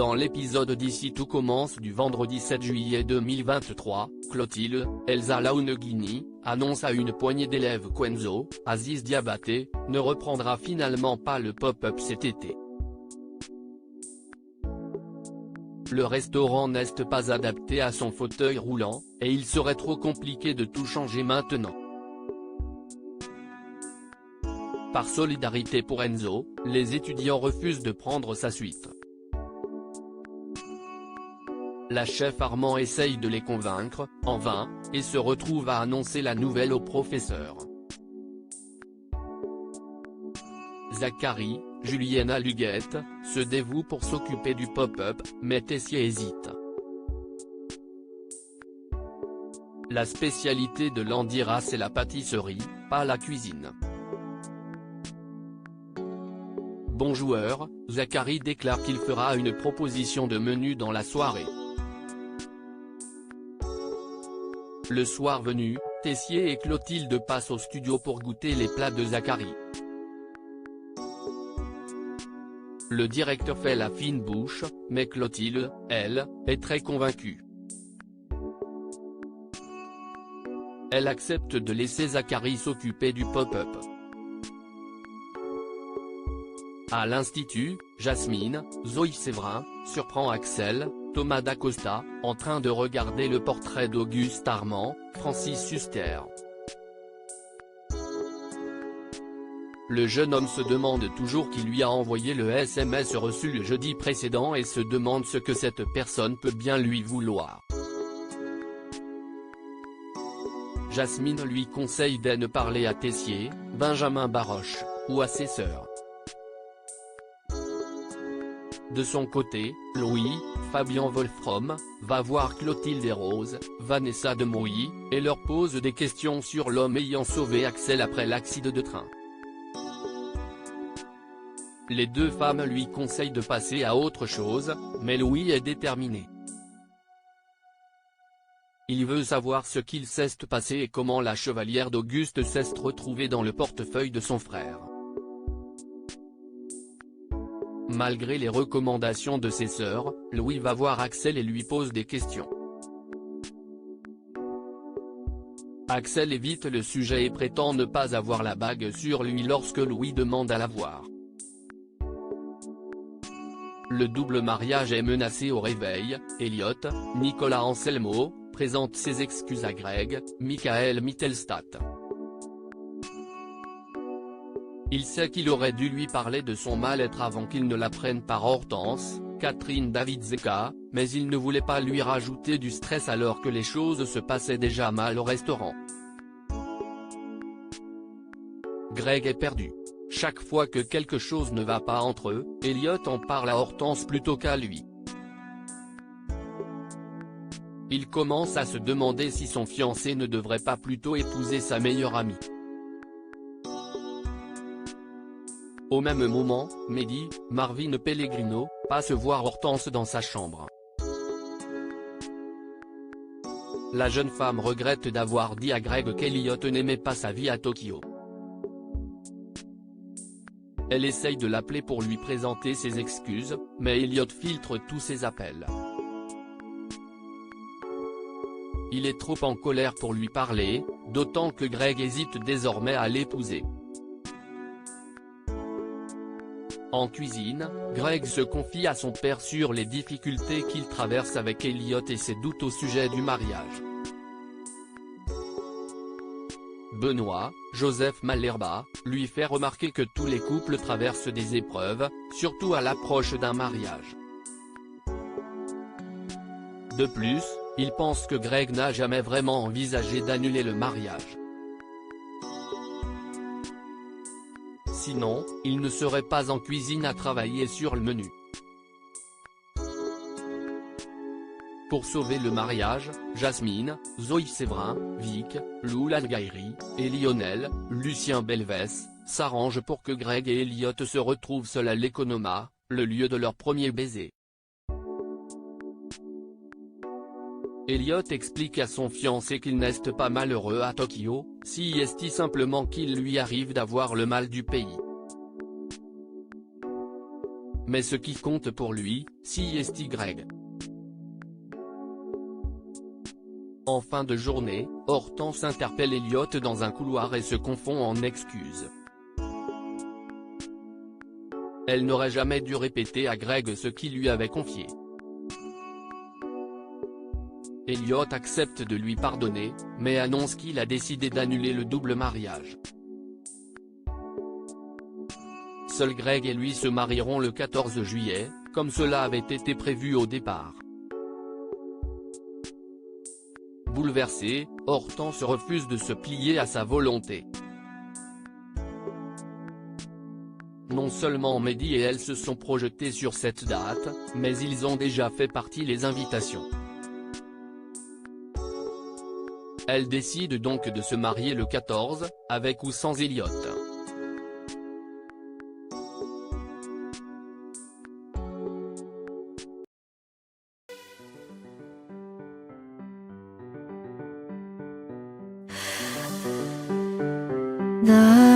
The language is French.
Dans l'épisode d'Ici tout commence du vendredi 7 juillet 2023, Clotilde, Elsa Launeghini, annonce à une poignée d'élèves qu'Enzo, Aziz Diabaté, ne reprendra finalement pas le pop-up cet été. Le restaurant n'est pas adapté à son fauteuil roulant, et il serait trop compliqué de tout changer maintenant. Par solidarité pour Enzo, les étudiants refusent de prendre sa suite. La chef Armand essaye de les convaincre, en vain, et se retrouve à annoncer la nouvelle au professeur. Zacharie, Julienne Aluguette, se dévoue pour s'occuper du pop-up, mais Tessier hésite. La spécialité de Landira c'est la pâtisserie, pas la cuisine. Bon joueur, Zacharie déclare qu'il fera une proposition de menu dans la soirée. Le soir venu, Tessier et Clotilde passent au studio pour goûter les plats de Zacharie. Le directeur fait la fine bouche, mais Clotilde, elle, est très convaincue. Elle accepte de laisser Zacharie s'occuper du pop-up. À l'Institut, Jasmine, Zoé Séverin, surprend Axel, Thomas Dacosta, en train de regarder le portrait d'Auguste Armand, Francis Huster. Le jeune homme se demande toujours qui lui a envoyé le SMS reçu le jeudi précédent et se demande ce que cette personne peut bien lui vouloir. Jasmine lui conseille de ne parler à Tessier, Benjamin Baroche, ou à ses sœurs. De son côté, Louis, Fabien Wolfrom, va voir Clotilde et Rose, Vanessa Demouy, et leur pose des questions sur l'homme ayant sauvé Axel après l'accident de train. Les deux femmes lui conseillent de passer à autre chose, mais Louis est déterminé. Il veut savoir ce qu'il s'est passé et comment la chevalière d'Auguste s'est retrouvée dans le portefeuille de son frère. Malgré les recommandations de ses sœurs, Louis va voir Axel et lui pose des questions. Axel évite le sujet et prétend ne pas avoir la bague sur lui lorsque Louis demande à la voir. Le double mariage est menacé au réveil, Elliot, Nicolas Anselmo, présente ses excuses à Greg, Michael Mittelstadt. Il sait qu'il aurait dû lui parler de son mal-être avant qu'il ne la prenne par Hortense, Catherine Davidzeka, mais il ne voulait pas lui rajouter du stress alors que les choses se passaient déjà mal au restaurant. Greg est perdu. Chaque fois que quelque chose ne va pas entre eux, Elliot en parle à Hortense plutôt qu'à lui. Il commence à se demander si son fiancé ne devrait pas plutôt épouser sa meilleure amie. Au même moment, Mehdi, Marvin Pellegrino, passe voir Hortense dans sa chambre. La jeune femme regrette d'avoir dit à Greg qu'Elliot n'aimait pas sa vie à Tokyo. Elle essaye de l'appeler pour lui présenter ses excuses, mais Elliot filtre tous ses appels. Il est trop en colère pour lui parler, d'autant que Greg hésite désormais à l'épouser. En cuisine, Greg se confie à son père sur les difficultés qu'il traverse avec Elliot et ses doutes au sujet du mariage. Benoît, Joseph Malherba, lui fait remarquer que tous les couples traversent des épreuves, surtout à l'approche d'un mariage. De plus, il pense que Greg n'a jamais vraiment envisagé d'annuler le mariage. Sinon, il ne serait pas en cuisine à travailler sur le menu. Pour sauver le mariage, Jasmine, Zoé Séverin, Vic, Lou Langairi, et Lionel, Lucien Belvès, s'arrangent pour que Greg et Elliot se retrouvent seuls à l'Economa, le lieu de leur premier baiser. Elliot explique à son fiancé qu'il n'est pas malheureux à Tokyo, si est simplement qu'il lui arrive d'avoir le mal du pays. mais ce qui compte pour lui, si est Greg. En fin de journée, Hortense interpelle Elliot dans un couloir et se confond en excuses. Elle n'aurait jamais dû répéter à Greg ce qu'il lui avait confié. Elliot accepte de lui pardonner, mais annonce qu'il a décidé d'annuler le double mariage. Seuls Greg et lui se marieront le 14 juillet, comme cela avait été prévu au départ. Bouleversée, Hortense refuse de se plier à sa volonté. Non seulement Mehdi et elle se sont projetés sur cette date, mais ils ont déjà fait partie les invitations. Elle décide donc de se marier le 14, avec ou sans Elliot. 나